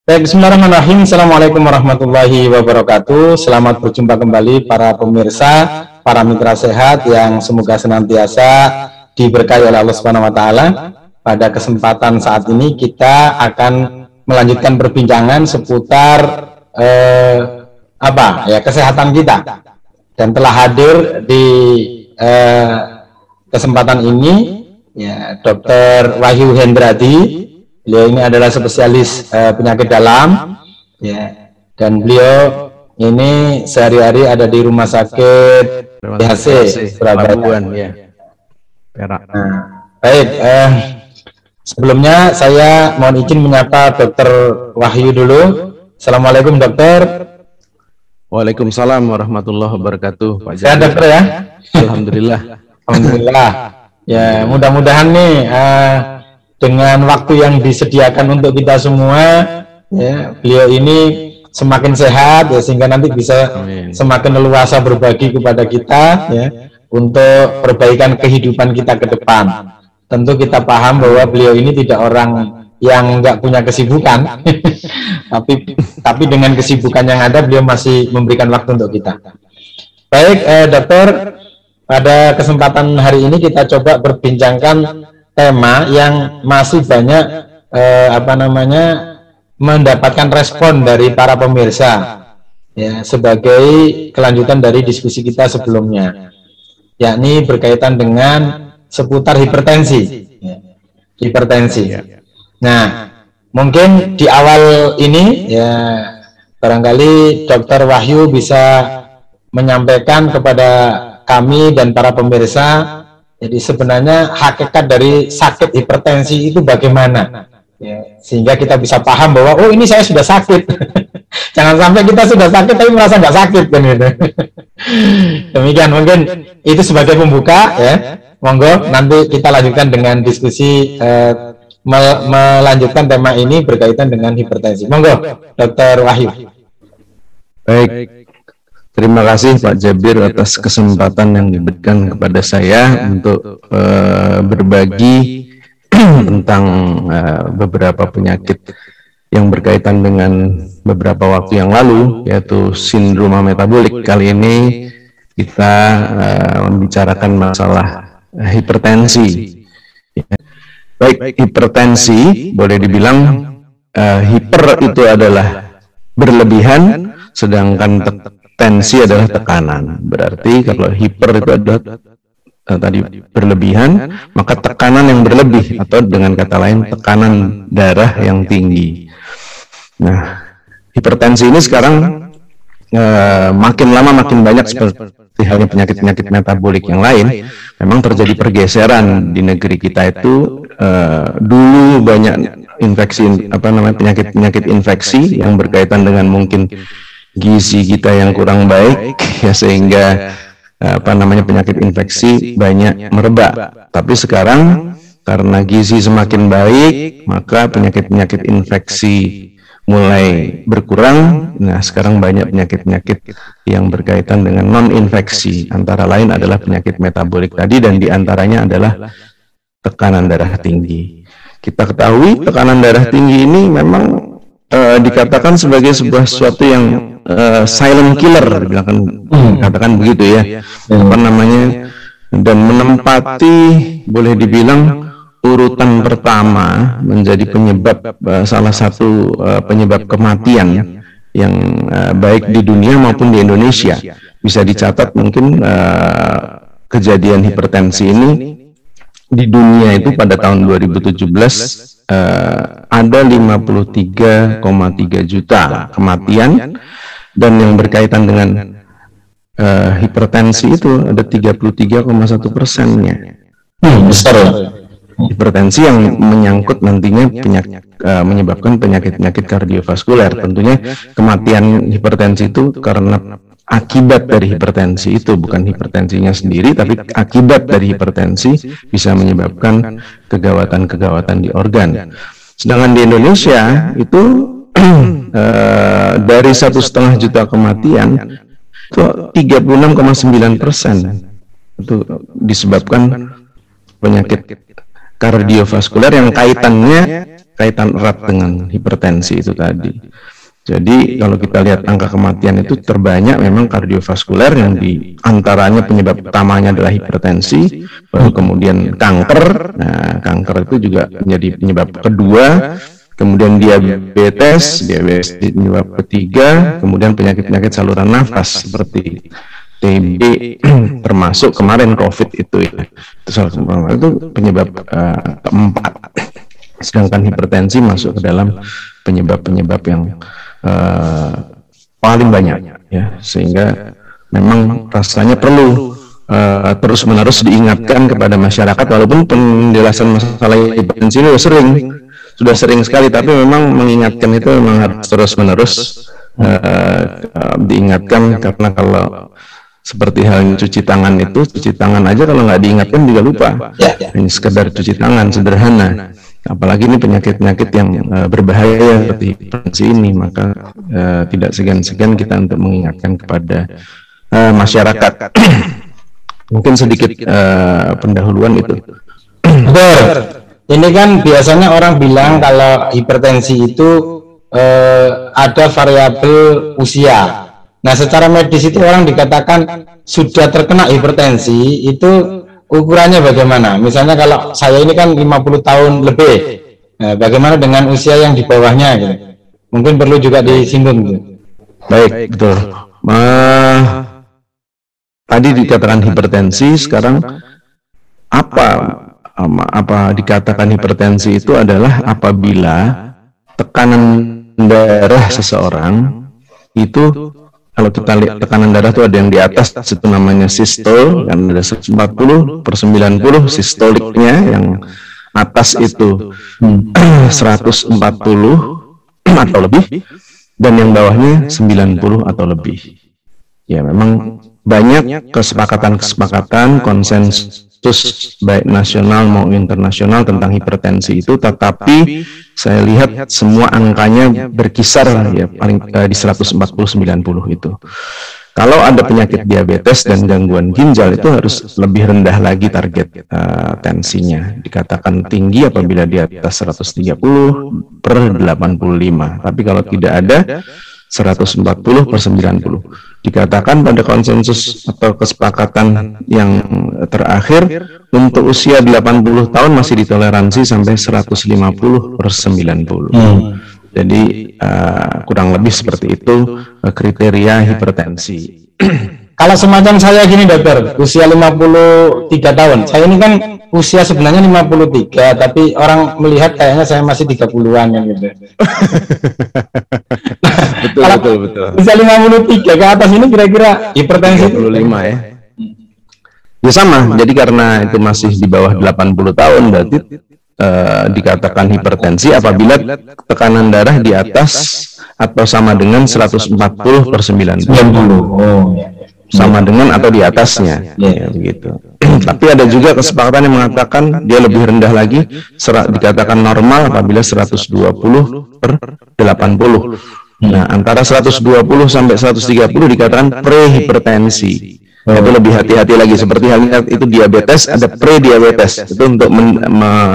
Baik, bismillahirrahmanirrahim. Assalamualaikum warahmatullahi wabarakatuh. Selamat berjumpa kembali para pemirsa, para mitra sehat yang semoga senantiasa diberkahi oleh Allah Subhanahu wa taala. Pada kesempatan saat ini kita akan melanjutkan perbincangan seputar kesehatan kita. Dan telah hadir di kesempatan ini ya Dr. Wahyu Hendradi. Beliau ini adalah spesialis penyakit dalam, ya, dan beliau ini sehari-hari ada di rumah sakit BHC Surabaya. Ya. Nah, baik, sebelumnya saya mohon izin menyapa Dr. Wahyu dulu. Assalamualaikum dokter. Waalaikumsalam warahmatullahi wabarakatuh. Pak Sehat dokter ya? Alhamdulillah. Alhamdulillah. Ya, mudah-mudahan nih dengan waktu yang disediakan untuk kita semua, ya, beliau ini semakin sehat, ya, sehingga nanti bisa semakin leluasa berbagi kepada kita, ya, untuk perbaikan kehidupan kita ke depan. Tentu kita paham bahwa beliau ini tidak orang yang nggak punya kesibukan, tapi dengan kesibukan yang ada, beliau masih memberikan waktu untuk kita. Baik, dokter, pada kesempatan hari ini kita coba berbincangkan tema yang masih banyak mendapatkan respon dari para pemirsa, ya, sebagai kelanjutan dari diskusi kita sebelumnya, yakni berkaitan dengan seputar hipertensi, ya. Hipertensi. Nah, mungkin di awal ini ya barangkali Dr. Wahyu bisa menyampaikan kepada kami dan para pemirsa. Jadi sebenarnya hakikat dari sakit hipertensi itu bagaimana, ya, sehingga kita bisa paham bahwa oh ini saya sudah sakit. Jangan sampai kita sudah sakit tapi merasa nggak sakit kan gitu. Demikian mungkin itu sebagai pembuka, ya. Monggo nanti kita lanjutkan dengan diskusi melanjutkan tema ini berkaitan dengan hipertensi. Monggo Dr. Wahyu. Baik. Terima kasih Pak Jabir atas kesempatan yang diberikan kepada saya untuk berbagi tentang beberapa penyakit yang berkaitan dengan beberapa waktu yang lalu, yaitu sindroma metabolik. Kali ini kita membicarakan masalah hipertensi. Baik, hipertensi boleh dibilang hiper itu adalah berlebihan, sedangkan tensi adalah tekanan. Berarti kalau hiper itu adalah tadi berlebihan, maka tekanan yang berlebih, atau dengan kata lain tekanan darah yang tinggi. Nah, hipertensi ini sekarang makin lama makin banyak, seperti halnya penyakit-penyakit metabolik yang lain. Memang terjadi pergeseran di negeri kita itu. Dulu banyak infeksi, penyakit-penyakit infeksi yang berkaitan dengan mungkin gizi kita yang kurang baik, ya, sehingga penyakit infeksi banyak merebak. Tapi sekarang karena gizi semakin baik, maka penyakit-penyakit infeksi mulai berkurang. Nah, sekarang banyak penyakit-penyakit yang berkaitan dengan non-infeksi, antara lain adalah penyakit metabolik tadi, dan diantaranya adalah tekanan darah tinggi. Kita ketahui tekanan darah tinggi ini memang dikatakan sebagai sesuatu yang silent killer, dikatakan begitu ya, dan menempati, boleh dibilang, urutan pertama menjadi penyebab, salah satu penyebab kematian yang baik di dunia maupun di Indonesia. Bisa dicatat mungkin kejadian hipertensi ini di dunia itu pada tahun 2017 ada 53,3 juta kematian, dan yang berkaitan dengan hipertensi itu ada 33,1%-nya. Besar ya. Hipertensi yang menyangkut nantinya menyebabkan penyakit-penyakit kardiovaskuler. Tentunya kematian hipertensi itu karena akibat dari hipertensi itu, bukan hipertensinya sendiri, tapi akibat dari hipertensi bisa menyebabkan kegawatan-kegawatan di organ. Sedangkan di Indonesia itu dari 1,5 juta kematian itu 36,9% itu disebabkan penyakit kardiovaskuler yang kaitan erat dengan hipertensi itu tadi. Jadi kalau kita lihat angka kematian itu terbanyak memang kardiovaskuler, yang di antaranya penyebab utamanya adalah hipertensi, baru kemudian kanker. Nah, kanker itu juga menjadi penyebab kedua, kemudian diabetes penyebab ketiga, kemudian penyakit-penyakit saluran nafas seperti TB, termasuk kemarin COVID itu ya. Itu penyebab keempat. Sedangkan hipertensi masuk ke dalam penyebab-penyebab yang paling banyak ya, sehingga memang rasanya perlu terus-menerus diingatkan kepada masyarakat, walaupun penjelasan masalah hipertensi ini sudah sering sekali, tapi memang mengingatkan itu memang harus terus-menerus diingatkan, karena kalau seperti halnya cuci tangan aja kalau nggak diingatkan juga lupa. Hanya sekedar cuci tangan sederhana. Apalagi ini penyakit-penyakit yang berbahaya seperti hipertensi ini, maka tidak segan-segan kita untuk mengingatkan kepada masyarakat. Mungkin sedikit pendahuluan itu. Betul. Ini kan biasanya orang bilang kalau hipertensi itu ada variabel usia. Nah, secara medis itu orang dikatakan sudah terkena hipertensi itu ukurannya bagaimana? Misalnya kalau saya ini kan 50 tahun lebih, nah, bagaimana dengan usia yang di bawahnya gitu? Mungkin perlu juga disinggung gitu. Baik, betul. Tadi dikatakan hipertensi, sekarang apa dikatakan hipertensi itu adalah apabila tekanan darah seseorang itu, kalau kita lihat tekanan darah itu ada yang di atas, itu namanya sistol, yang ada 140/90, sistoliknya yang atas itu 140 atau lebih, dan yang bawahnya 90 atau lebih. Ya, memang banyak kesepakatan konsensus baik nasional maupun internasional tentang hipertensi itu, tetapi saya lihat semua angkanya berkisar ya paling di 140-90 itu. Kalau ada penyakit diabetes dan gangguan ginjal itu harus lebih rendah lagi target tensinya. Dikatakan tinggi apabila di atas 130/85. Tapi kalau tidak ada 140/90. Dikatakan pada konsensus atau kesepakatan yang terakhir untuk usia 80 tahun masih ditoleransi sampai 150/90. Jadi kurang lebih seperti itu kriteria hipertensi. Kalau semacam saya gini dokter, usia 53 tahun, saya ini kan usia sebenarnya 53, tapi orang melihat kayaknya saya masih 30-an kan gitu. Betul. Usia 53 ke atas ini kira-kira hipertensi 35 ya. Ya sama, jadi karena itu masih di bawah 80 tahun berarti dikatakan hipertensi apabila tekanan darah di atas atau sama dengan 140/90. Sama dengan atau di atasnya, ya begitu. Tapi ada juga kesepakatan yang mengatakan dia lebih rendah lagi, dikatakan normal apabila 120/80. Nah, antara 120 sampai 130 dikatakan prehipertensi. Itu lebih hati-hati lagi, seperti halnya itu diabetes, ada pre-diabetes. Itu untuk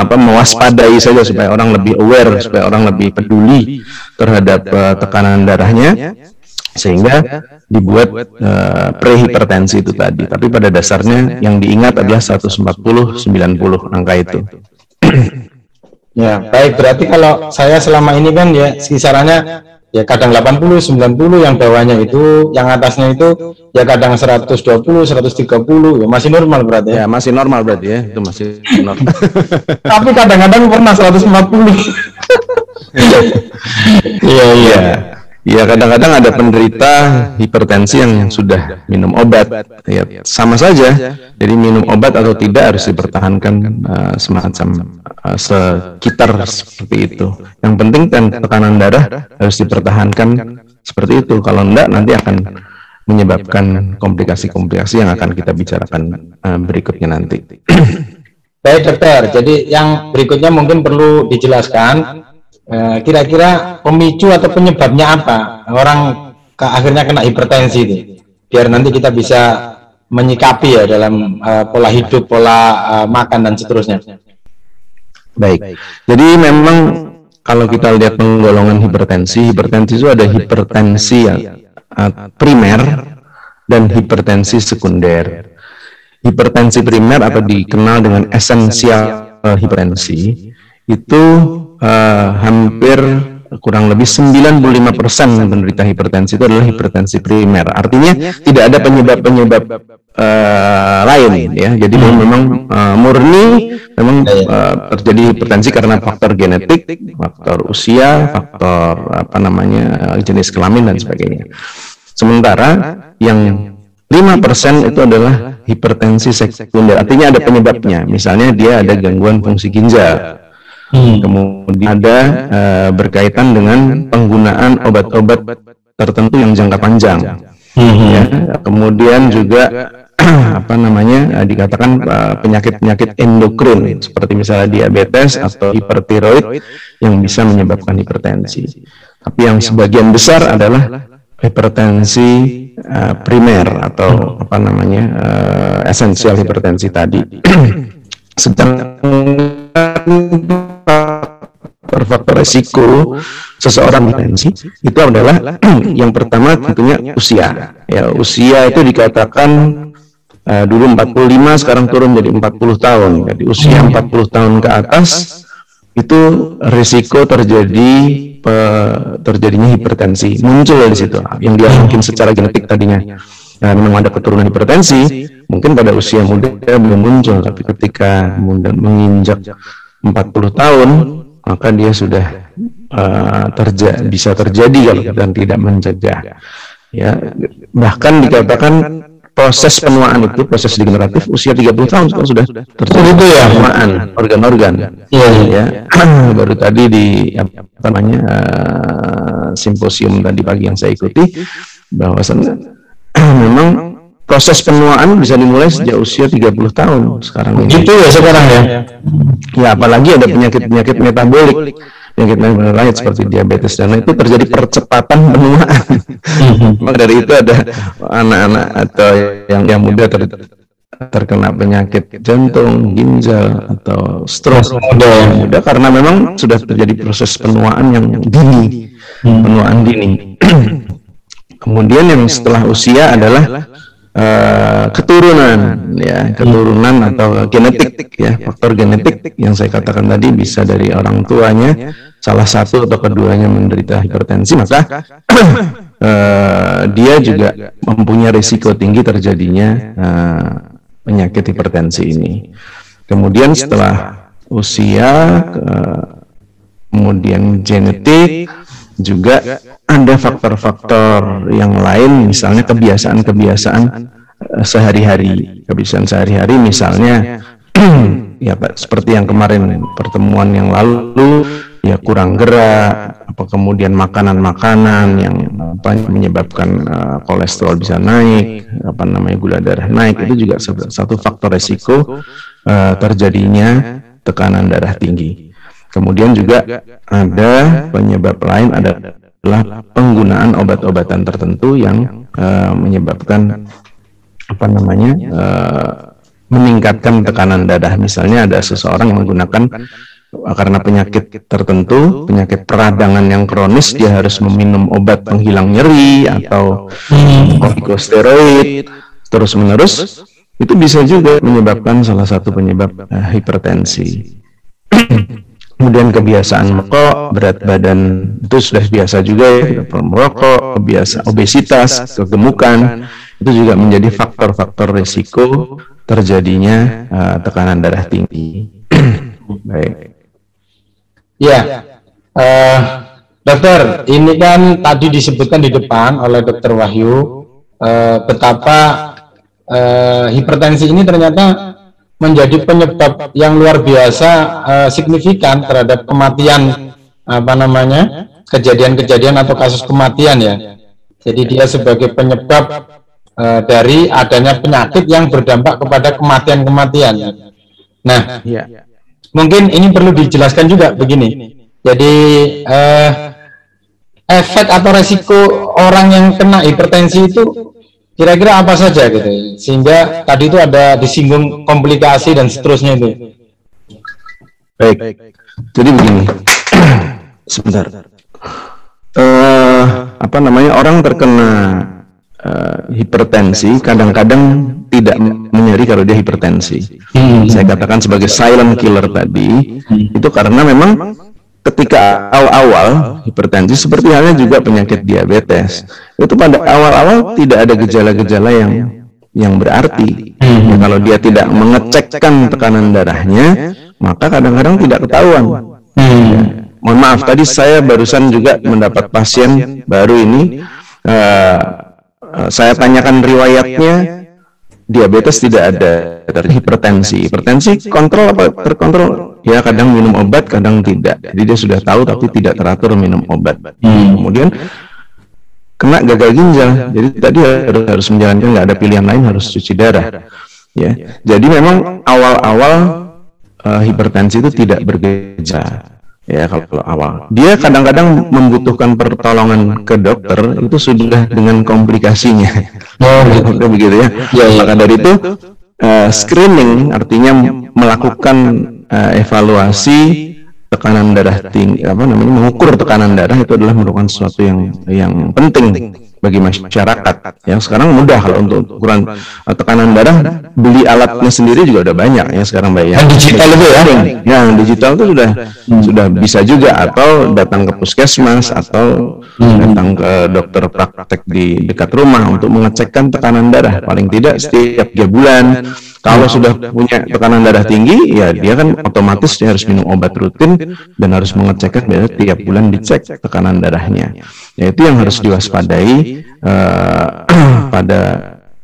mewaspadai saja supaya orang lebih aware, supaya orang lebih peduli terhadap tekanan darahnya, sehingga dibuat prehipertensi itu tadi. Tapi pada dasarnya yang diingat adalah 140/90 angka itu. Ya, baik, berarti kalau saya selama ini kan ya kisarannya ya kadang 80/90, yang bawahnya itu, yang atasnya itu ya kadang 120/130, ya masih normal berarti ya. Ya, masih normal berarti ya, itu masih normal. Tapi kadang-kadang pernah 140. Iya. Ya, kadang-kadang ada penderita hipertensi yang sudah minum obat. Ya, sama saja. Jadi minum obat atau tidak harus dipertahankan semacam sekitar seperti itu. Yang penting tekanan darah harus dipertahankan seperti itu. Kalau enggak nanti akan menyebabkan komplikasi-komplikasi yang akan kita bicarakan berikutnya nanti. Baik dokter, jadi yang berikutnya mungkin perlu dijelaskan. Kira-kira pemicu atau penyebabnya apa orang akhirnya kena hipertensi itu, biar nanti kita bisa menyikapi ya dalam pola hidup, pola makan dan seterusnya. Baik. Jadi memang kalau kita lihat penggolongan hipertensi itu ada hipertensi primer dan hipertensi sekunder. Hipertensi primer atau dikenal dengan esensial hipertensi itu hampir kurang lebih 95% penderita hipertensi itu adalah hipertensi primer. Artinya tidak ada penyebab-penyebab lain ya. Jadi memang murni memang terjadi hipertensi karena faktor genetik, faktor usia, faktor jenis kelamin dan sebagainya. Sementara yang 5% itu adalah hipertensi sekunder, artinya ada penyebabnya. Misalnya dia ada gangguan fungsi ginjal. Kemudian ada berkaitan dengan penggunaan obat-obat tertentu yang jangka panjang. Ya, kemudian juga dikatakan penyakit-penyakit endokrin seperti misalnya diabetes atau hipertiroid yang bisa menyebabkan hipertensi. Tapi yang sebagian besar adalah hipertensi primer atau esensial hipertensi tadi. Sedangkan faktor resiko seseorang hipertensi itu adalah yang pertama tentunya usia. Ya, usia itu dikatakan dulu 45, sekarang turun jadi 40 tahun. Jadi usia 40 tahun ke atas itu risiko terjadinya hipertensi muncul dari situ. Yang dia mungkin secara genetik tadinya memang ada keturunan hipertensi, mungkin pada usia muda belum muncul, tapi ketika menginjak 40 tahun maka dia sudah bisa terjadi kalau tidak mencegah. Ya, bahkan dikatakan proses penuaan itu, proses degeneratif usia 30 tahun sudah terjadi penuaan organ-organ. Ya. Baru tadi di simposium tadi pagi yang saya ikuti bahwasannya memang proses penuaan bisa dimulai sejak usia 30 tahun sekarang ini. Gitu ya sekarang ya. Ya, apalagi ada penyakit-penyakit metabolik, penyakit lain seperti diabetes dan itu terjadi percepatan penuaan. Maka dari itu ada anak-anak atau yang muda terkena penyakit jantung, ginjal atau stroke yang muda karena memang sudah terjadi proses penuaan yang dini, penuaan dini. Kemudian yang setelah usia adalah keturunan atau genetik ya, faktor genetik yang saya katakan tadi bisa dari orang tuanya salah satu atau keduanya menderita hipertensi, maka dia juga mempunyai risiko tinggi terjadinya penyakit hipertensi ini. Kemudian setelah usia kemudian genetik juga ada faktor-faktor yang lain, misalnya kebiasaan sehari-hari. Kebiasaan sehari-hari misalnya ya Pak, seperti yang kemarin pertemuan yang lalu ya kurang gerak, kemudian makanan-makanan yang menyebabkan kolesterol bisa naik, gula darah naik, itu juga satu faktor resiko terjadinya tekanan darah tinggi. Kemudian juga ada penyebab lain adalah penggunaan obat-obatan tertentu yang menyebabkan meningkatkan tekanan darah. Misalnya ada seseorang yang menggunakan karena penyakit tertentu, penyakit peradangan yang kronis, dia harus meminum obat penghilang nyeri atau kortikosteroid terus-menerus, itu bisa juga menyebabkan salah satu penyebab hipertensi. Kemudian kebiasaan merokok, berat badan itu sudah biasa juga ya, merokok, kebiasaan obesitas, kegemukan, itu juga menjadi faktor-faktor risiko terjadinya tekanan darah tinggi. Baik. Ya, dokter, ini kan tadi disebutkan di depan oleh Dokter Wahyu betapa hipertensi ini ternyata menjadi penyebab yang luar biasa signifikan terhadap kematian kejadian-kejadian atau kasus kematian ya. Jadi dia sebagai penyebab dari adanya penyakit yang berdampak kepada kematian-kematian. Nah, mungkin ini perlu dijelaskan juga begini. Jadi efek atau resiko orang yang kena hipertensi itu kira-kira apa saja gitu, sehingga tadi itu ada disinggung komplikasi dan seterusnya itu. Baik. Jadi begini. Sebentar. Orang terkena hipertensi kadang-kadang tidak menyadari kalau dia hipertensi. Saya katakan sebagai silent killer tadi, itu karena memang ketika awal-awal hipertensi seperti halnya juga penyakit diabetes, itu pada awal-awal tidak ada gejala-gejala yang berarti. Kalau dia tidak mengecekkan tekanan darahnya, maka kadang-kadang tidak ketahuan. Mohon maaf, tadi saya barusan juga mendapat pasien baru ini. Saya tanyakan riwayatnya, diabetes tidak ada, hipertensi kontrol apa terkontrol? Ya kadang minum obat, kadang tidak. Jadi dia sudah tahu tapi tidak teratur minum obat. Kemudian kena gagal ginjal. Jadi tadi harus menjalankan, nggak ada pilihan lain, harus cuci darah. Ya, jadi memang awal-awal hipertensi itu tidak bergejala. Ya, kalau awal dia kadang-kadang membutuhkan pertolongan ke dokter, itu sudah dengan komplikasinya. Begitu ya. Maka dari itu screening artinya melakukan evaluasi tekanan darah tinggi, mengukur tekanan darah, itu adalah merupakan sesuatu yang penting bagi masyarakat. Yang sekarang mudah kalau untuk ukuran tekanan darah, beli alatnya sendiri juga udah banyak ya sekarang, Mbak ya. Yang digital itu ya. Yang digital itu sudah bisa juga, atau datang ke puskesmas atau datang ke dokter praktek di dekat rumah untuk mengecekkan tekanan darah paling tidak setiap 3 bulan. Kalau sudah punya tekanan darah tinggi, ya dia kan otomatis dia harus minum obat rutin dan harus mengecekkan tiap bulan, dicek tekanan darahnya. Ya, itu yang harus diwaspadai pada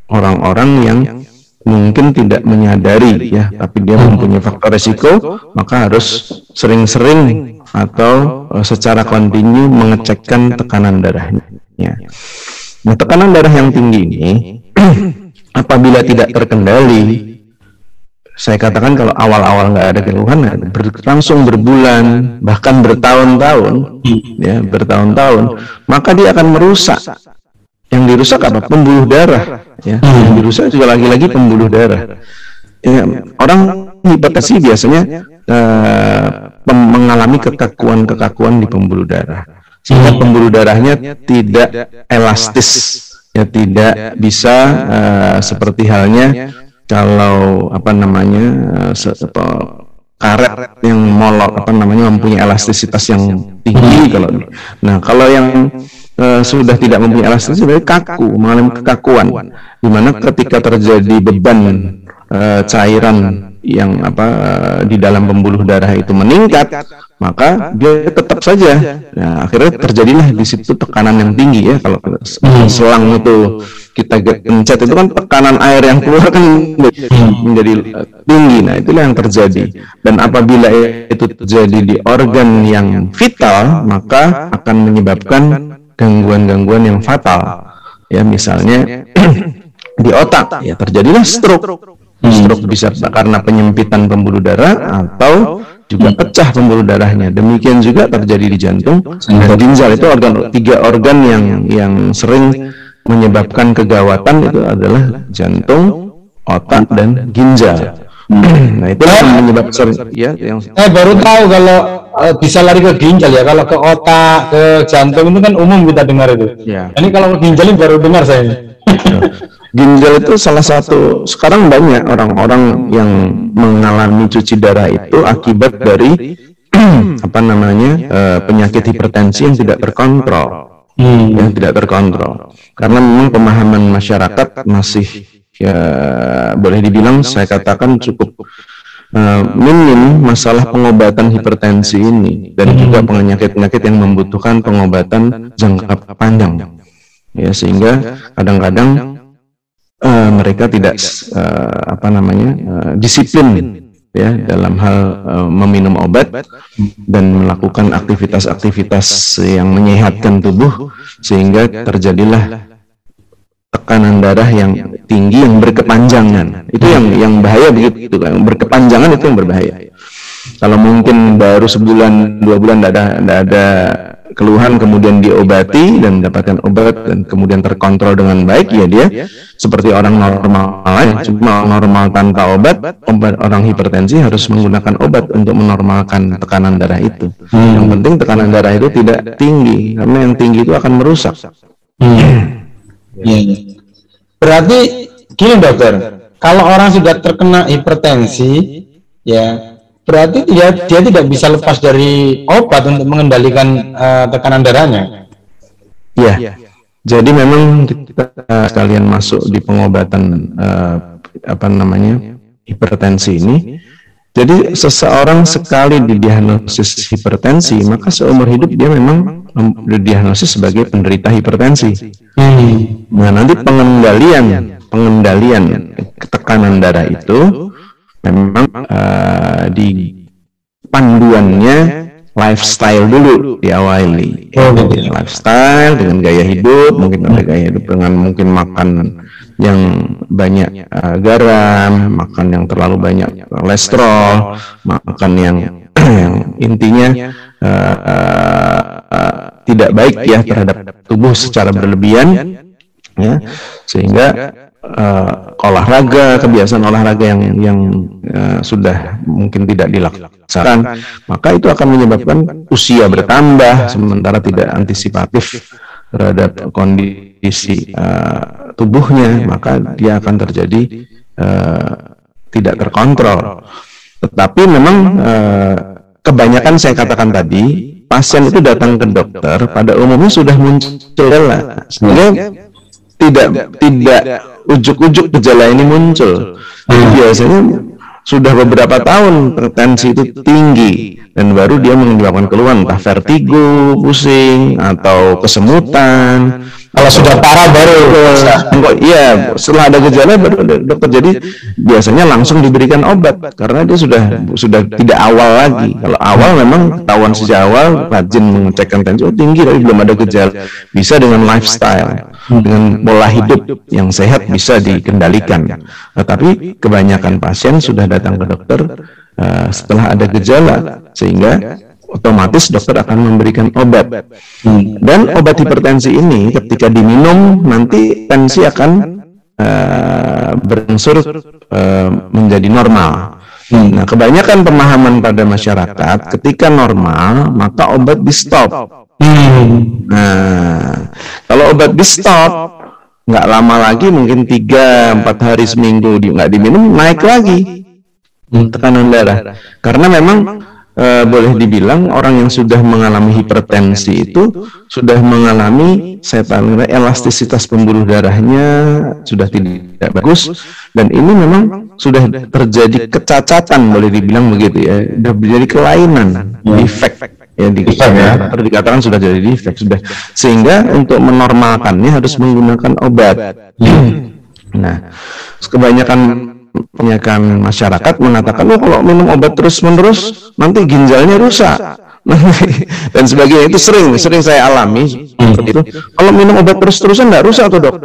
orang-orang yang mungkin tidak menyadari ya, tapi dia mempunyai faktor resiko, maka harus sering-sering atau secara kontinu mengecekkan tekanan darahnya. Nah, tekanan darah yang tinggi ini apabila tidak terkendali, saya katakan kalau awal-awal nggak ada keluhan, berlangsung berbulan bahkan bertahun-tahun, ya bertahun-tahun, maka dia akan merusak. Yang dirusak apa? Pembuluh darah. Ya, yang dirusak juga lagi-lagi pembuluh darah. Ya, orang hipertensi biasanya mengalami kekakuan di pembuluh darah, sehingga pembuluh darahnya tidak elastis. Ya, tidak bisa seperti halnya kalau karet yang molor mempunyai elastisitas yang tinggi. Kalau yang sudah tidak mempunyai elastisitas, sebenarnya kaku, mengalami kekakuan, di mana ketika terjadi beban cairan yang di dalam pembuluh darah itu meningkat, maka dia tetap saja. Nah, akhirnya terjadilah di situ tekanan yang tinggi ya. Kalau selang itu kita gencet, itu kan tekanan air yang keluar kan menjadi tinggi. Nah, itulah yang terjadi. Dan apabila itu terjadi di organ yang vital, maka akan menyebabkan gangguan-gangguan yang fatal. Ya, misalnya di otak, ya terjadilah stroke. Stroke bisa karena penyempitan pembuluh darah atau juga pecah pembuluh darahnya. Demikian juga terjadi di jantung dan ginjal. Itu tiga organ yang sering menyebabkan kegawatan, itu adalah jantung, otak, dan ginjal. Nah, itu yang menyebabkan saya baru tahu kalau bisa lari ke ginjal ya. Kalau ke otak, ke jantung itu kan umum kita dengar itu. Ya. Ini kalau ke ginjal ini baru dengar saya. Ginjal itu salah satu, sekarang banyak orang-orang yang mengalami cuci darah itu akibat dari penyakit hipertensi yang tidak terkontrol. Yang tidak terkontrol. Karena memang pemahaman masyarakat masih boleh dibilang, saya katakan cukup minim masalah pengobatan hipertensi ini, dan juga penyakit-penyakit yang membutuhkan pengobatan jangka panjang. Ya, sehingga kadang-kadang mereka tidak disiplin ya dalam hal meminum obat dan melakukan aktivitas-aktivitas yang menyehatkan tubuh, sehingga terjadilah tekanan darah yang tinggi yang berkepanjangan. Itu yang bahaya begitu kan, berkepanjangan itu yang berbahaya. Kalau mungkin baru sebulan 2 bulan tidak ada keluhan kemudian diobati dan mendapatkan obat dan kemudian terkontrol dengan baik, ya dia seperti orang normal lain. Cuma normal tanpa obat, orang hipertensi harus menggunakan obat untuk menormalkan tekanan darah itu. Yang penting tekanan darah itu tidak tinggi, karena yang tinggi itu akan merusak. Berarti gini dokter, kalau orang sudah terkena hipertensi, ya berarti dia tidak bisa lepas dari obat untuk mengendalikan tekanan darahnya. Iya. Jadi memang kita sekalian masuk di pengobatan hipertensi ini. Jadi seseorang sekali didiagnosis hipertensi, maka seumur hidup dia memang didiagnosis sebagai penderita hipertensi. Nah, nanti pengendalian tekanan darah itu memang di panduannya lifestyle dulu diawali. Jadi lifestyle dengan gaya hidup, mungkin ada gaya hidup dengan mungkin makan yang banyak garam, makan yang terlalu banyak kolesterol, makan yang intinya tidak baik ya terhadap tubuh secara berlebihan, ya, sehingga olahraga, kebiasaan olahraga yang sudah mungkin tidak dilaksanakan, maka itu akan menyebabkan usia bertambah sementara tidak antisipatif terhadap kondisi tubuhnya, maka dia akan terjadi tidak terkontrol. Tetapi memang kebanyakan saya katakan tadi, pasien itu datang ke dokter pada umumnya sudah muncul gejala, sehingga tidak ujuk-ujuk gejala ini muncul. Jadi biasanya sudah beberapa tahun tensi itu tinggi dan baru dia melakukan keluhan entah vertigo, pusing atau kesemutan. Kalau sudah parah baru iya, setelah ada gejala baru dokter. Jadi biasanya langsung diberikan obat karena dia sudah tidak awal lagi. Kalau awal memang ketahuan sejak awal, rajin mengecekkan tensi tinggi tapi belum ada gejala, bisa dengan lifestyle, dengan pola hidup yang sehat bisa dikendalikan. Tetapi kebanyakan pasien sudah datang ke dokter setelah ada gejala, sehingga otomatis dokter akan memberikan obat. Dan obat hipertensi ini ketika diminum nanti tensi akan berangsur menjadi normal. Nah, kebanyakan pemahaman pada masyarakat ketika normal maka obat di stop. Nah, kalau obat di stop nggak lama lagi, mungkin 3-4 hari seminggu nggak diminum, naik lagi tekanan darah. Karena memang boleh dibilang orang yang sudah mengalami hipertensi itu sudah mengalami elastisitas pembuluh darahnya sudah tidak bagus, dan ini memang sudah terjadi kecacatan, boleh dibilang begitu ya, sudah menjadi kelainan, defect ya, dikatakan sudah jadi defect sudah, sehingga untuk menormalkannya harus menggunakan obat. Nah, kebanyakan masyarakat mengatakan, kalau minum obat terus-menerus nanti ginjalnya rusak dan sebagainya. Itu sering saya alami seperti itu. Kalau minum obat terus-terusan nggak rusak tuh dok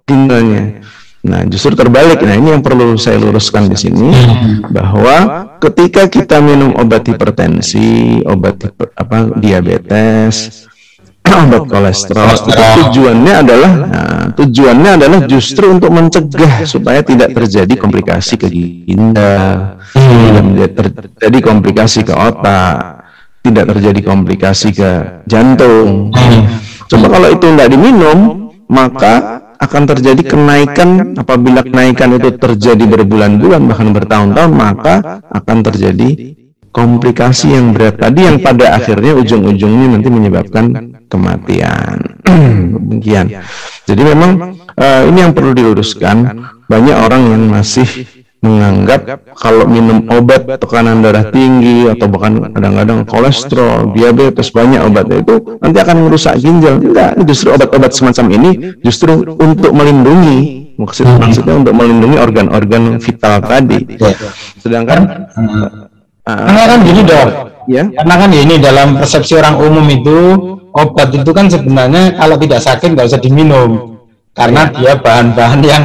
ginjalnya. Nah, justru terbalik. Nah, ini yang perlu saya luruskan di sini, bahwa ketika kita minum obat hipertensi, obat diabetes, obat kolesterol, tujuannya adalah justru untuk mencegah supaya tidak terjadi komplikasi ke ginjal, tidak terjadi komplikasi ke otak, tidak terjadi komplikasi ke jantung. Coba kalau itu tidak diminum, maka akan terjadi kenaikan. Apabila kenaikan itu terjadi berbulan-bulan bahkan bertahun-tahun, maka akan terjadi komplikasi yang berat tadi, yang pada akhirnya ujung-ujungnya nanti menyebabkan kematian. Demikian. Jadi memang ini yang perlu diluruskan. Banyak orang yang masih menganggap kalau minum obat tekanan darah tinggi atau bahkan kadang-kadang kolesterol, diabetes, banyak obatnya itu nanti akan merusak ginjal. Enggak, justru obat-obat semacam ini justru untuk melindungi, maksudnya untuk melindungi organ-organ vital tadi. Sedangkan karena kan gini dok, ya, karena kan ini dalam persepsi orang umum itu obat itu kan sebenarnya kalau tidak sakit nggak usah diminum, karena dia bahan-bahan yang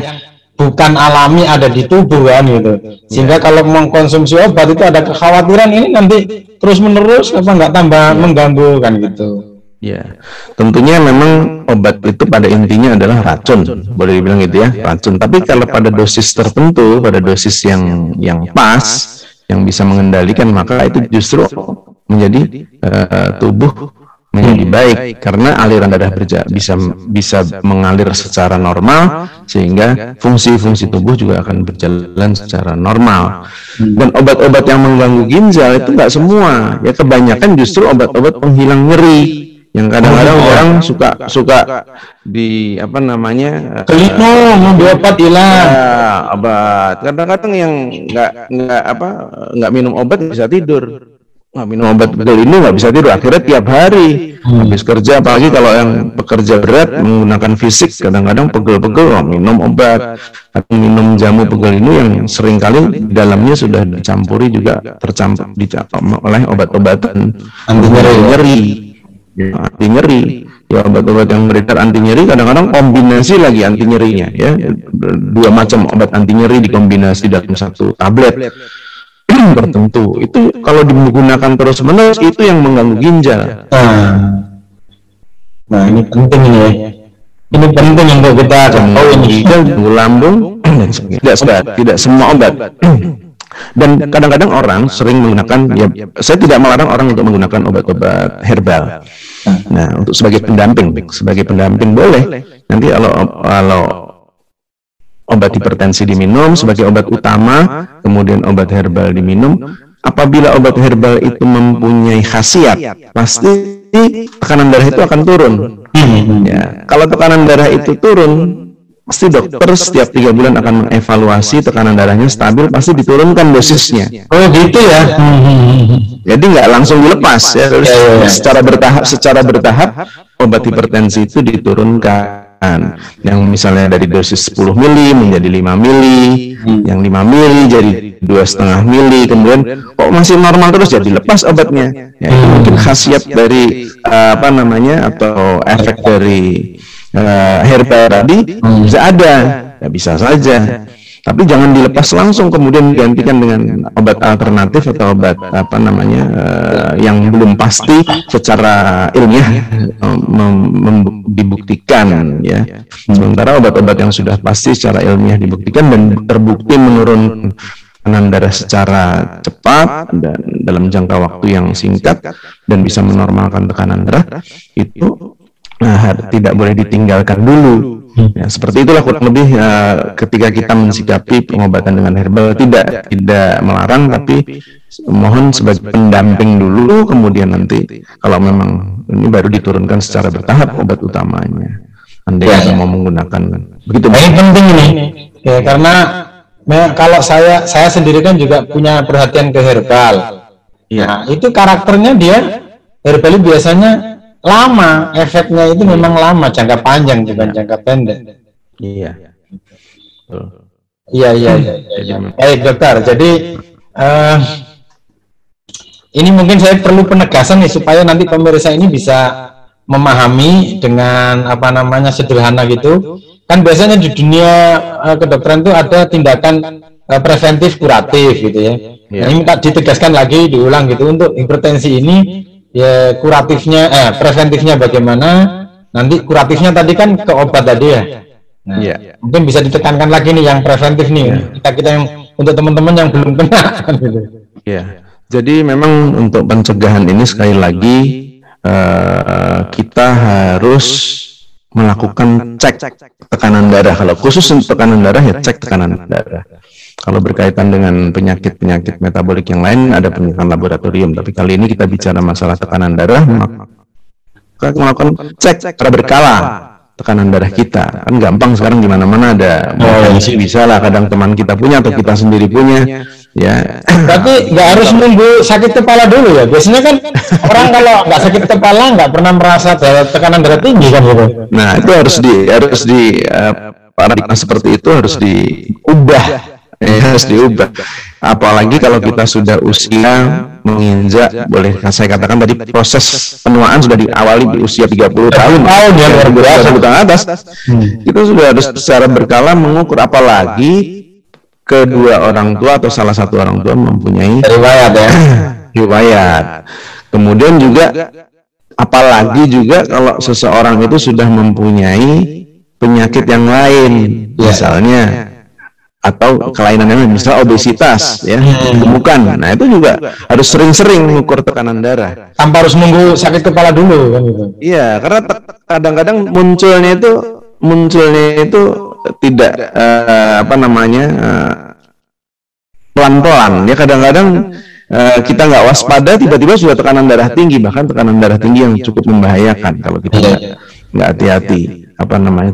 bukan alami ada di tubuh kan gitu. Sehingga kalau mengkonsumsi obat itu ada kekhawatiran ini nanti terus menerus apa nggak tambah mengganggu kan gitu. Ya, tentunya memang obat itu pada intinya adalah racun, boleh dibilang gitu ya, racun. Tapi kalau pada dosis tertentu, pada dosis yang pas, yang bisa mengendalikan, maka itu justru menjadi tubuh menjadi baik karena aliran darah bisa mengalir secara normal sehingga fungsi-fungsi tubuh juga akan berjalan secara normal. Dan obat-obat yang mengganggu ginjal itu nggak semua, ya kebanyakan justru obat-obat penghilang nyeri. Yang kadang-kadang orang suka di apa namanya Kelino obat hilang. Obat kadang-kadang yang nggak minum obat bisa tidur, nggak minum obat Kelino nggak bisa tidur, akhirnya tiap hari habis kerja, apalagi kalau yang pekerja berat menggunakan fisik kadang-kadang pegel-pegel minum obat atau minum jamu Kelino yang seringkali dalamnya sudah dicampuri juga tercampur oleh obat-obatan anti nyeri. Anti nyeri, ya obat-obat yang beredar anti nyeri kadang-kadang kombinasi lagi anti nyerinya, ya 2 macam obat anti nyeri dikombinasi dalam satu tablet tertentu. Itu kalau digunakan terus-menerus itu yang mengganggu ginjal. Nah ini penting ini ya. Ini penting untuk kita tahu ini. Ganggu lambung dan sebagainya. Tidak semua obat. Dan kadang-kadang orang sering menggunakan, ya saya tidak melarang orang untuk menggunakan obat-obat herbal. Nah, untuk sebagai pendamping boleh. Nanti kalau obat hipertensi diminum sebagai obat utama, kemudian obat herbal diminum. Apabila obat herbal itu mempunyai khasiat, pasti tekanan darah itu akan turun. Ya, kalau tekanan darah itu turun, pasti dokter setiap 3 bulan akan mengevaluasi tekanan darahnya stabil, pasti diturunkan dosisnya. Oh gitu ya. Jadi nggak langsung dilepas ya, secara bertahap obat hipertensi itu diturunkan. Yang misalnya dari dosis 10 mili menjadi 5 mili, yang 5 mili jadi 2,5 mili, kemudian kok masih normal terus ya dilepas obatnya. Ya, itu mungkin khasiat dari atau efek dari herbal tadi bisa ada, ya bisa saja, tapi jangan dilepas langsung kemudian digantikan dengan obat alternatif atau obat yang belum pasti secara ilmiah dibuktikan, ya. Sementara obat-obat yang sudah pasti secara ilmiah dibuktikan dan terbukti menurunkan tekanan darah secara cepat dan dalam jangka waktu yang singkat dan bisa menormalkan tekanan darah, itu tidak boleh ditinggalkan dulu. Ya, seperti itulah kurang lebih ketika kita mensikapi pengobatan dengan herbal, tidak melarang, tapi mohon sebagai pendamping dulu, kemudian nanti kalau memang ini baru diturunkan secara bertahap obat utamanya. Andai mau menggunakan begitu. Ini penting ini, ya, karena kalau saya sendiri kan juga punya perhatian ke herbal. Ya. Nah, itu karakternya dia herbal biasanya lama, efeknya itu memang lama, jangka panjang bukan jangka pendek. Iya. Iya. Baik dokter, jadi ini mungkin saya perlu penegasan nih supaya nanti pemirsa ini bisa memahami dengan sederhana gitu. Kan biasanya di dunia kedokteran itu ada tindakan preventif kuratif gitu ya. Nah, ini minta ditegaskan lagi, diulang gitu, untuk hipertensi ini ya kuratifnya, preventifnya bagaimana, nanti kuratifnya tadi kan ke obat tadi ya. Nah, mungkin bisa ditekankan lagi nih yang preventif nih, kita yang untuk teman-teman yang belum kena gitu. Iya. Jadi memang untuk pencegahan ini sekali lagi kita harus melakukan cek tekanan darah. Kalau khusus untuk tekanan darah ya cek tekanan darah. Kalau berkaitan dengan penyakit-penyakit metabolik yang lain ada penelitian laboratorium, tapi kali ini kita bicara masalah tekanan darah, maka melakukan cek secara berkala tekanan darah kita. Kan gampang sekarang di mana-mana ada, bisa lah kadang teman kita punya atau kita sendiri punya, ya. Tapi nggak harus nunggu sakit kepala dulu ya. Biasanya kan orang kalau nggak sakit kepala nggak pernah merasa tekanan darah tinggi kan gitu. Nah itu harus di paradigma seperti itu harus diubah. Harus diubah, apalagi kalau kita sudah usia menginjak, boleh saya katakan tadi proses penuaan sudah diawali di usia 30 tahun ya, luar biasa ke atas. Kita sudah harus secara berkala mengukur, apalagi kedua orang tua atau salah satu orang tua mempunyai riwayat. Kemudian juga apalagi juga kalau seseorang itu sudah mempunyai penyakit yang lain, misalnya atau kelainan yang misal obesitas ya, gemukan. Nah, itu juga harus sering-sering mengukur tekanan darah. Tanpa harus nunggu sakit kepala dulu kan gitu. Iya, karena kadang-kadang munculnya itu tidak pelan-pelan ya, kadang-kadang kita nggak waspada tiba-tiba sudah tekanan darah tinggi, bahkan tekanan darah tinggi yang cukup membahayakan kalau kita nggak hati-hati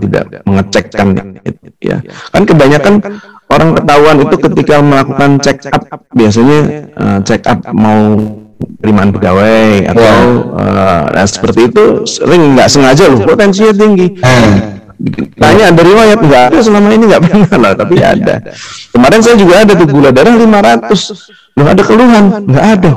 tidak mengecekkan ya. Kan kebanyakan orang ketahuan itu ketika melakukan check up, biasanya check up mau penerimaan pegawai atau seperti itu, sering nggak sengaja loh potensinya tinggi. Tanya ada riwayat, nggak ada, selama ini nggak pernah lah, tapi ada. Kemarin saya juga ada tuh gula darah 500, loh ada keluhan, nggak ada.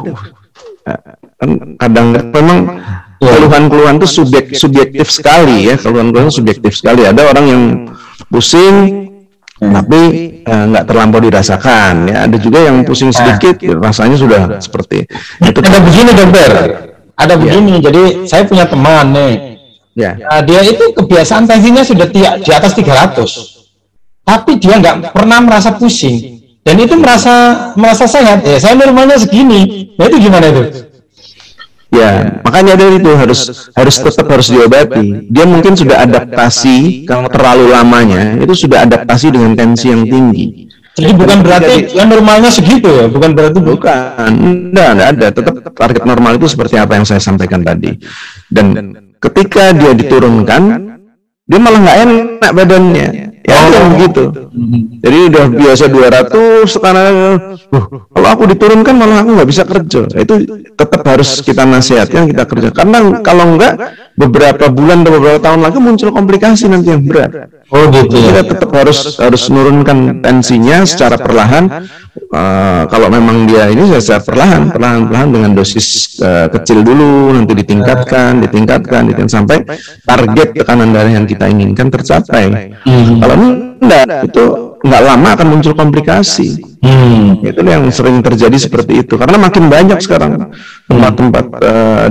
Kan kadang memang keluhan-keluhan itu subjektif sekali ya, keluhan-keluhan subjektif sekali. Ada orang yang pusing tapi nggak terlampau dirasakan ya, ada juga yang pusing sedikit rasanya sudah seperti itu. Ada begini dokter, ada begini. Jadi saya punya teman nih. Dia itu kebiasaan tensinya sudah di atas 300, tapi dia nggak pernah merasa pusing dan itu merasa sehat. Ya, saya normalnya segini. Nah, itu gimana itu? Ya, makanya dari itu harus tetap diobati. Dia mungkin sudah adaptasi, kalau terlalu lamanya itu sudah adaptasi dengan tensi yang tinggi. Jadi bukan berarti yang normalnya segitu ya, bukan berarti enggak ada. Tetap target normal itu seperti apa yang saya sampaikan tadi. Dan ketika dia diturunkan, dia malah nggak enak badannya. Ya begitu. Jadi udah biasa 200 sekarang, kalau aku diturunkan malah aku nggak bisa kerja. Itu tetap harus kita nasihatkan, kita kerja. Karena kalau enggak, beberapa bulan atau beberapa tahun lagi muncul komplikasi nanti yang berat. Kita tetap harus nurunkan tensinya secara perlahan. Kalau memang dia ini secara perlahan dengan dosis kecil dulu, nanti ditingkatkan sampai target tekanan darah yang kita inginkan tercapai. Kalau enggak, itu nggak lama akan muncul komplikasi. Itu yang sering terjadi seperti itu, karena makin banyak sekarang tempat-tempat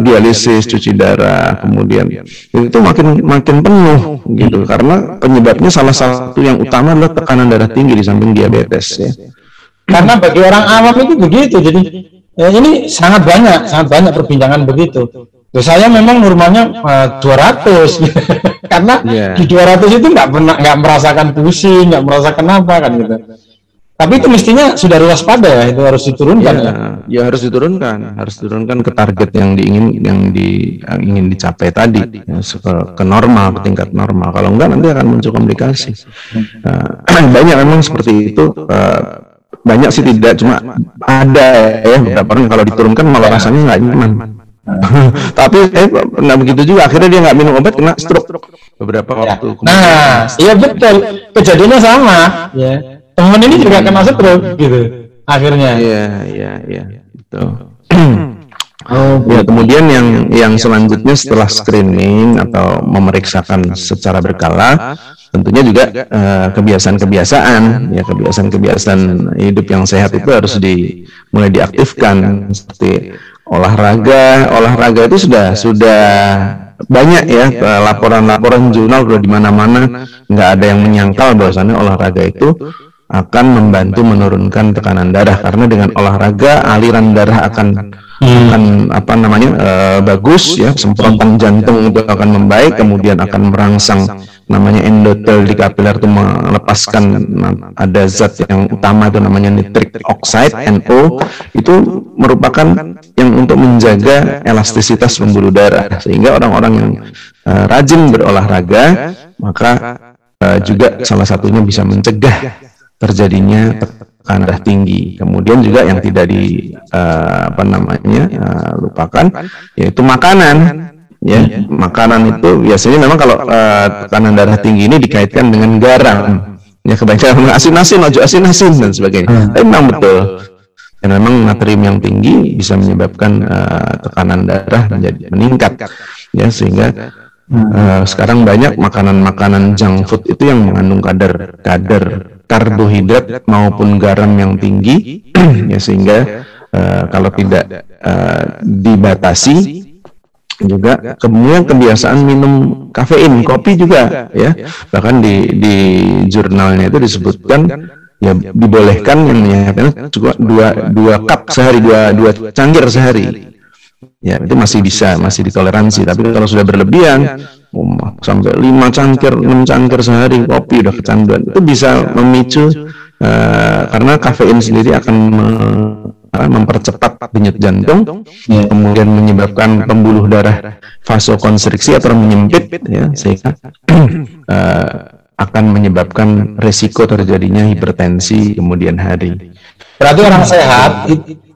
dialisis, cuci darah, kemudian itu makin penuh gitu, karena penyebabnya salah satu yang utama adalah tekanan darah tinggi di samping diabetes ya. Karena bagi orang awam itu begitu, jadi ini sangat banyak perbincangan begitu. Saya memang normalnya 200 karena di 200 itu nggak merasakan pusing, nggak merasakan apa kan gitu. Tapi itu mestinya sudah waspada ya, itu harus diturunkan. Ya harus diturunkan ke target yang ingin dicapai tadi, ya, ke normal, ke tingkat normal. Kalau enggak nanti akan muncul komplikasi. Banyak memang seperti itu. Banyak sih tidak, cuma ada ya beberapa orang kalau diturunkan malah rasanya nggak nyaman. Tapi pernah begitu juga, akhirnya dia nggak minum obat, kena stroke beberapa waktu kemudian. Nah, iya betul, kejadiannya sama ya. Teman ini juga kena stroke gitu akhirnya. Iya betul. Ya, kemudian yang selanjutnya setelah screening atau memeriksakan secara berkala, tentunya juga kebiasaan hidup yang sehat itu harus mulai diaktifkan, seperti olahraga itu sudah banyak ya, laporan jurnal udah di mana-mana, nggak ada yang menyangkal bahwasannya olahraga itu akan membantu menurunkan tekanan darah, karena dengan olahraga aliran darah akan bagus ya, semprotan jantung itu akan membaik, kemudian akan merangsang namanya endotel di kapiler itu melepaskan ada zat yang utama itu namanya nitric oxide NO, itu merupakan yang untuk menjaga elastisitas pembuluh darah, sehingga orang-orang yang rajin berolahraga maka juga salah satunya bisa mencegah terjadinya tekanan darah tinggi. Kemudian juga yang tidak lupakan yaitu makanan. Ya, makanan itu biasanya memang kalau tekanan darah tinggi ini dikaitkan dengan garam. Ya, kebanyakan asin-asin dan sebagainya. Tapi memang betul. Dan memang natrium yang tinggi bisa menyebabkan tekanan darah menjadi meningkat. Ya, sehingga sekarang banyak makanan-makanan junk food itu yang mengandung kadar karbohidrat maupun garam yang tinggi. Ya, sehingga kalau tidak dibatasi juga kemudian kebiasaan minum kafein, kopi juga ya. Bahkan di jurnalnya itu disebutkan ya dibolehkan yang juga dua cup sehari, dua cangkir sehari. Ya itu masih ditoleransi. Tapi kalau sudah berlebihan sampai 5 cangkir, 6 cangkir sehari kopi udah kecanduan, itu bisa memicu karena kafein sendiri akan mempercepat denyut jantung, kemudian menyebabkan pembuluh darah vasokonstriksi atau menyempit, ya, sehingga akan menyebabkan resiko terjadinya hipertensi kemudian hari. Berarti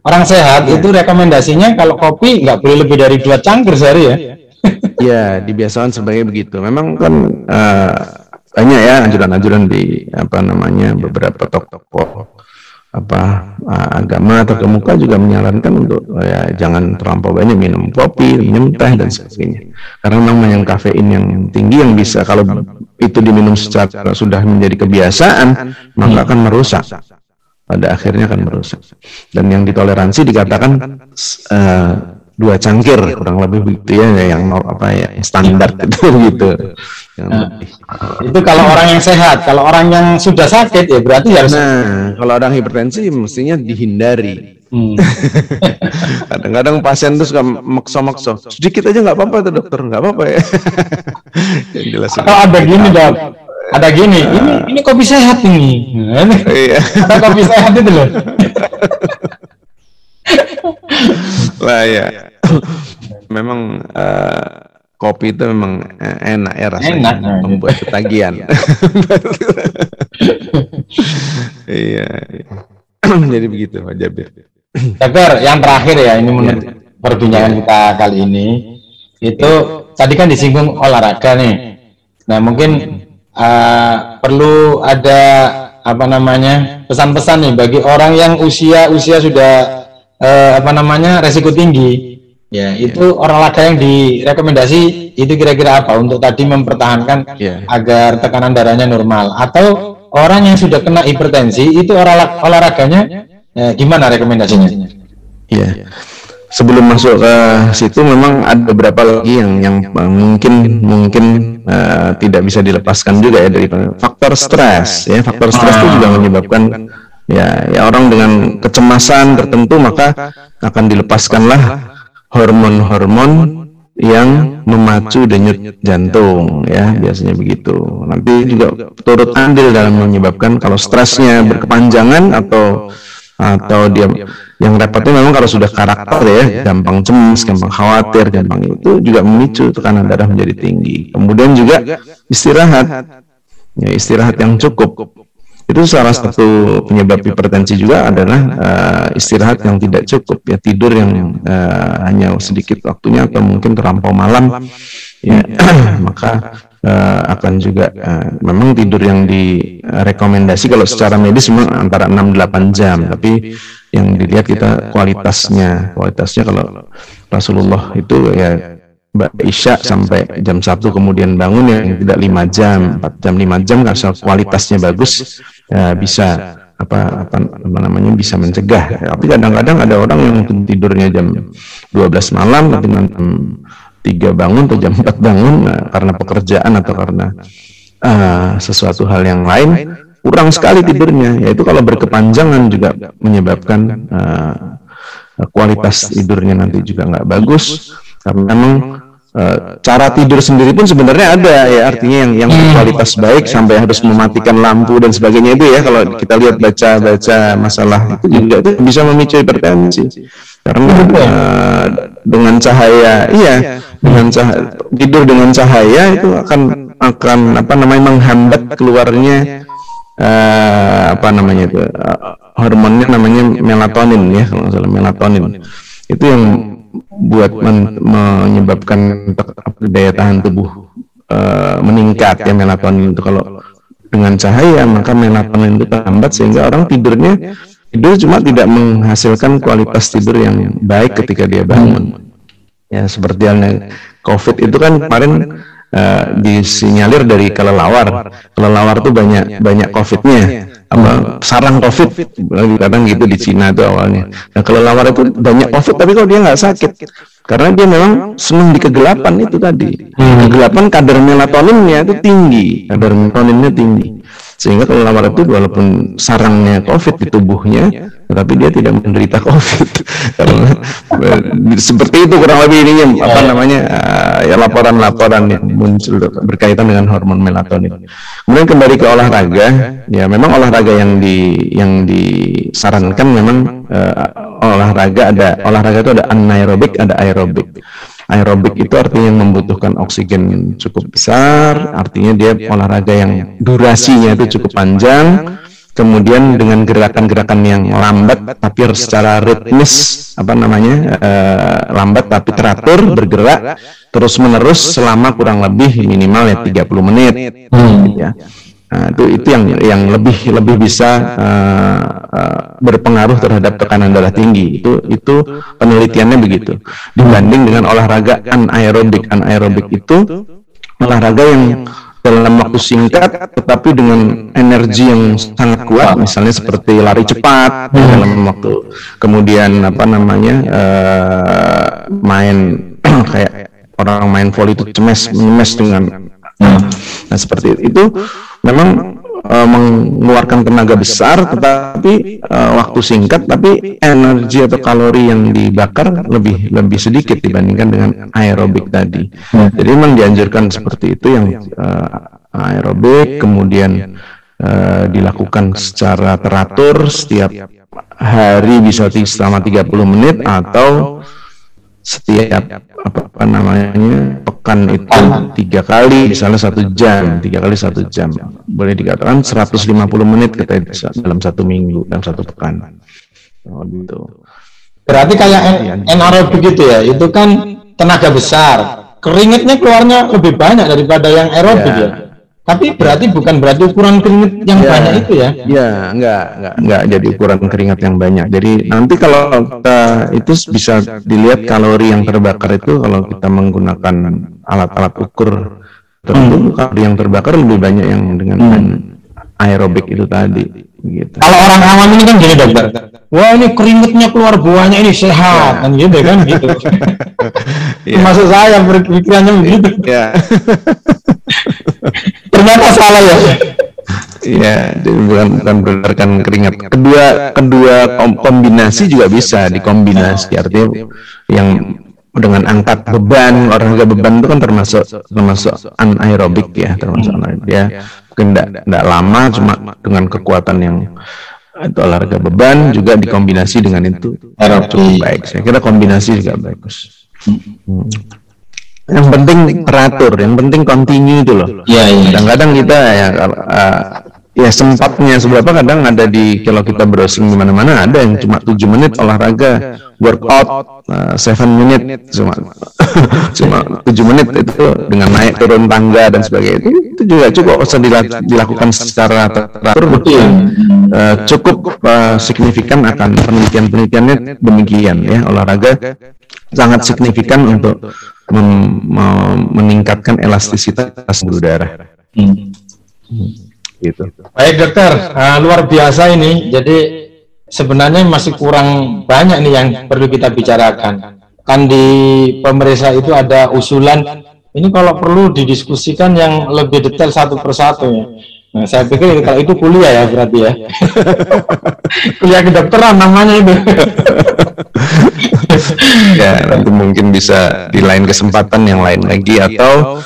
orang sehat itu rekomendasinya kalau kopi nggak boleh lebih dari 2 cangkir sehari ya? Ya, dibiasakan sebagai begitu. Memang kan banyak ya anjuran-anjuran di beberapa tokoh agama atau kemuka juga menyarankan untuk ya jangan terlampau banyak minum kopi, minum teh dan sebagainya. Karena memang yang kafein yang tinggi yang bisa kalau itu diminum secara sudah menjadi kebiasaan maka akan merusak. Pada akhirnya akan merusak. Dan yang ditoleransi dikatakan 2 cangkir kurang lebih begitu ya, yang standar itu gitu. Itu kalau orang yang sehat. Kalau orang yang sudah sakit ya berarti harus. Nah, kalau orang hipertensi mestinya dihindari. Kadang-kadang pasien tuh suka maksa-maksa. Sedikit aja nggak apa-apa tuh dokter, nggak apa-apa ya. Kalau ada gini dok, ada gini. Ini kopi sehat ini. Ada kopi sehat itu loh. Lah ya. Memang kopi itu memang enak ya rasanya, membuat ketagihan. Iya. Jadi begitu Pak Jabir. Jabir, yang terakhir ya ini menurut perbincangan kita kali ini itu tadi kan disinggung olahraga nih. Nah mungkin perlu ada pesan-pesan nih bagi orang yang usia sudah resiko tinggi. Ya, itu olahraga yang direkomendasi itu kira-kira apa untuk tadi mempertahankan agar tekanan darahnya normal, atau orang yang sudah kena hipertensi itu olahraganya gimana rekomendasinya? Iya. Sebelum masuk ke situ memang ada beberapa lagi yang mungkin tidak bisa dilepaskan juga ya dari faktor stres ya. Faktor stres itu juga menyebabkan ya orang dengan kecemasan tertentu maka akan dilepaskanlah hormon-hormon yang memacu denyut jantung ya, biasanya begitu. Nanti juga turut andil dalam menyebabkan kalau stresnya berkepanjangan atau dia yang repotnya memang kalau sudah karakter ya, gampang cemas, gampang khawatir, gampang itu juga memicu tekanan darah menjadi tinggi. Kemudian juga istirahat yang cukup. Itu salah satu penyebab hipertensi juga adalah istirahat yang tidak cukup ya, tidur yang hanya sedikit waktunya atau mungkin terlampau malam ya. Maka akan juga memang tidur yang direkomendasi kalau secara medis memang antara 6-8 jam, tapi yang dilihat kita kualitasnya kalau Rasulullah itu ya Isya sampai jam 1 kemudian bangun yang tidak 5 jam, 4 jam, 5 jam kalau kualitasnya bagus bisa bisa mencegah. Tapi kadang-kadang ada orang yang tidurnya jam 12 malam tapi jam 3 bangun atau jam 4 bangun karena pekerjaan atau karena sesuatu hal yang lain, kurang sekali tidurnya. Yaitu kalau berkepanjangan juga menyebabkan kualitas tidurnya nanti juga nggak bagus. Karena memang cara tidur sendiri pun sebenarnya ada ya, artinya yang kualitas baik sampai harus mematikan lampu dan sebagainya itu ya, kalau kita lihat baca masalah itu juga itu bisa memicu hipertensi karena dengan cahaya tidur dengan cahaya itu akan menghambat keluarnya hormonnya namanya melatonin ya, kalau nggak salah melatonin itu yang buat menyebabkan daya tahan tubuh meningkat ya. Melatonin itu kalau dengan cahaya maka melatonin itu terhambat sehingga orang tidur cuma tidak menghasilkan kualitas tidur yang baik ketika dia bangun ya. Seperti halnya COVID itu kan kemarin disinyalir dari kelelawar itu banyak COVID-nya, sarang COVID kadang gitu di Cina itu awalnya. Nah kelelawar itu banyak COVID tapi kalau dia nggak sakit Karena dia memang senang di kegelapan itu tadi. Kegelapan kadar melatoninnya itu tinggi, kadar melatoninnya tinggi. Sehingga kalau lamar itu walaupun sarangnya COVID di tubuhnya, tetapi dia tidak menderita COVID. Karena seperti itu kurang lebih ini apa namanya ya laporan-laporan yang muncul berkaitan dengan hormon melatonin. Kemudian kembali ke olahraga, ya memang olahraga yang disarankan memang olahraga itu ada anaerobik, ada aerobik. Aerobik itu artinya membutuhkan oksigen cukup besar, artinya dia olahraga yang durasinya itu cukup panjang, kemudian dengan gerakan-gerakan yang lambat tapi secara ritmis, lambat tapi teratur, bergerak terus menerus selama kurang lebih minimal ya 30 menit. Ya. Nah, itu yang lebih bisa berpengaruh terhadap tekanan darah tinggi. Itu penelitiannya begitu. Dibanding dengan olahraga anaerobik. Anaerobik itu olahraga yang dalam waktu singkat tetapi dengan energi yang sangat kuat, misalnya seperti lari cepat dalam waktu, kemudian main kayak orang main voli itu mengemes dengan nah seperti itu memang mengeluarkan tenaga besar tetapi waktu singkat, tapi energi atau kalori yang dibakar lebih sedikit dibandingkan dengan aerobik tadi. Jadi memang dianjurkan seperti itu yang aerobik, kemudian dilakukan secara teratur setiap hari, bisa selama 30 menit atau setiap pekan itu 3 kali, misalnya 1 jam, 3 kali 1 jam, boleh dikatakan 150 menit kita dalam 1 minggu, dalam 1 pekan. Gitu. Berarti kayak anaerobik gitu ya, itu kan tenaga besar, keringetnya keluarnya lebih banyak daripada yang aerobik ya. Tapi bukan berarti ukuran keringat yang banyak itu ya? Ya, enggak jadi ukuran keringat yang banyak. Jadi nanti kalau kita itu bisa dilihat kalori yang terbakar itu kalau kita menggunakan alat-alat ukur tertentu, kalori yang terbakar lebih banyak yang dengan aerobik itu tadi. Gitu. Kalau orang awam ini kan gini dokter, wah ini keringetnya keluar buahnya ini sehat, kan gitu kan gitu. Maksud saya berpikirannya begitu. Ternyata salah ya. Iya, jadi bukan berdasarkan keringat. Kedua kombinasi juga bisa dikombinasi. Artinya yang dengan angkat beban, olahraga beban itu kan termasuk anaerobik ya, termasuk ya. Mungkin tidak lama, cuma dengan kekuatan yang itu olahraga beban juga dikombinasi dengan itu cukup baik. Saya kira kombinasi juga bagus. Yang penting teratur, yang penting continue itu loh. Kadang-kadang kita ya sempatnya seberapa, kadang ada kalau kita browsing di mana-mana ada yang cuma 7 menit olahraga workout 7 menit cuma 7 menit itu dengan naik turun tangga dan sebagainya, itu juga cukup usah dilakukan secara teratur, cukup signifikan. Akan penelitiannya demikian ya, olahraga sangat signifikan untuk meningkatkan elastisitas pembuluh darah. Gitu. Baik dokter, luar biasa ini. Jadi sebenarnya masih kurang banyak nih yang perlu kita bicarakan. Kan di pemeriksa itu ada usulan, ini kalau perlu didiskusikan yang lebih detail satu persatu ya. Nah, saya pikir kalau itu kuliah ya berarti ya. Kuliah kedokteran namanya itu. Ya, nanti mungkin bisa di lain kesempatan yang lain lagi, atau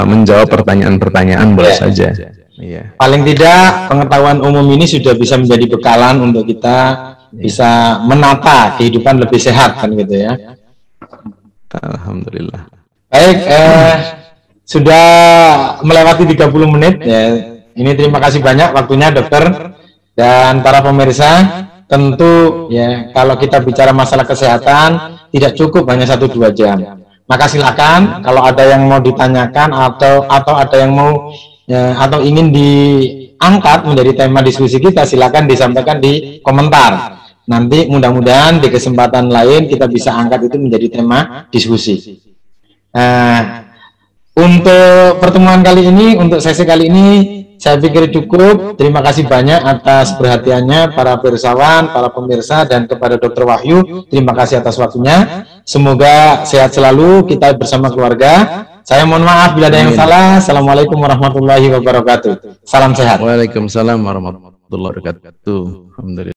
menjawab pertanyaan-pertanyaan boleh saja. Iya. Paling tidak pengetahuan umum ini sudah bisa menjadi bekalan untuk kita bisa menata kehidupan lebih sehat kan gitu ya. Alhamdulillah. Baik, sudah melewati 30 menit ya. Ini terima kasih banyak waktunya dokter dan para pemirsa. Tentu ya, kalau kita bicara masalah kesehatan tidak cukup hanya 1-2 jam. Maka silakan kalau ada yang mau ditanyakan atau ada yang mau ya, atau ingin diangkat menjadi tema diskusi kita, silakan disampaikan di komentar. Nanti mudah-mudahan di kesempatan lain kita bisa angkat itu menjadi tema diskusi. Untuk pertemuan kali ini, untuk sesi kali ini Saya pikir cukup. Terima kasih banyak atas perhatiannya para pirsawan, para pemirsa, dan kepada Dr. Wahyu. Terima kasih atas waktunya. Semoga sehat selalu kita bersama keluarga. Saya mohon maaf bila ada yang salah. Assalamualaikum warahmatullahi wabarakatuh. Salam sehat. Waalaikumsalam warahmatullahi wabarakatuh. Alhamdulillah.